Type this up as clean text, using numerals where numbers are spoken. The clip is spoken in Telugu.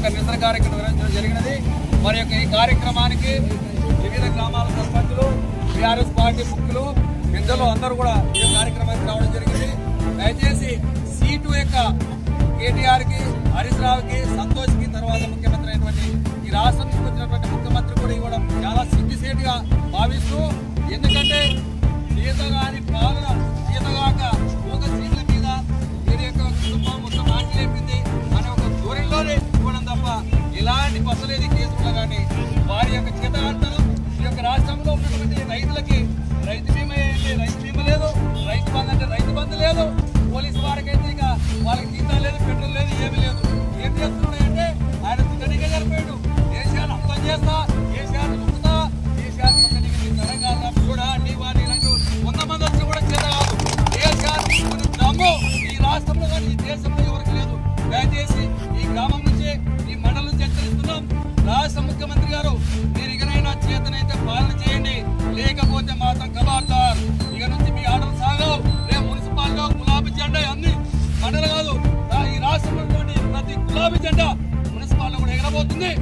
యొక్క నిరసన కార్యక్రమం నిర్వహించడం జరిగినది. మరి యొక్క ఈ కార్యక్రమానికి వివిధ గ్రామాల సర్పంచులు, టీఆర్ఎస్ పార్టీ ముఖ్యులు, పెద్దలు అందరూ కూడా ఈ కార్యక్రమానికి రావడం జరిగింది. దయచేసి సీటు యొక్క కేటీఆర్కి, హరీష్ రావుకి, సంతోష్కి తర్వాత ముఖ్యమంత్రి అయినటువంటి ఈ రాష్ట్రానికి వచ్చినటువంటి ముఖ్యమంత్రి కూడా ఇవ్వడం చాలా సిగ్గుసేటుగా భావిస్తూ, ఎందుకంటే ఈతగాని పాలన ఈతగాక ఒక సీట్ల మీద వీరి యొక్క కుటుంబం మొత్తం ఆటలేపింది అనే ఒక ధోరణిలోనే ఇవ్వడం తప్ప ఎలాంటి పసలేని కేసులు కానీ వారి యొక్క చేతగాంతరం ఈ యొక్క రాష్ట్రంలో ఉన్నటువంటి రైతులకి రైతు బీమా రైతు బీమా లేదు, రైతు బంధు అంటే రైతు బంధు లేదు, పోలీసు వారికైతే ఇక వాళ్ళకి జీతం లేదు, పెట్రోల్ లేదు, ఏమీ లేదు. ఏం చేస్తున్నాడంటే ఆయన తుట్టడిగా జరిపాడు. దేశాన్ని అంతం చేస్తా, దేశాన్ని దుక్కుతా, దేశాన్ని తెలంగాణ కూడా వారి 100 మంది వచ్చి కూడా చేత కాదు. దేశాన్ని దమ్ము ఈ రాష్ట్రంలో కానీ ఈ దేశంలో ఎవరికి లేదు. దయచేసి ఈ గ్రామం నుంచి ఈ మండలం నుంచి హెచ్చరిస్తున్నాం. రాష్ట్ర ముఖ్యమంత్రి గారు మీరు ఇకనైనా చేతనైతే పాలన చేయండి, లేకపోతే మాత్రం కబార్దార్. ఇక నుంచి మీ ఆటలు సాగవు. రేపు మున్సిపాల్లో గులాబీ జెండా అన్ని మండలం కాదు ఈ రాష్ట్రంలో ప్రతి గులాబీ జెండా మున్సిపాల్లో కూడా ఎగరబోతుంది.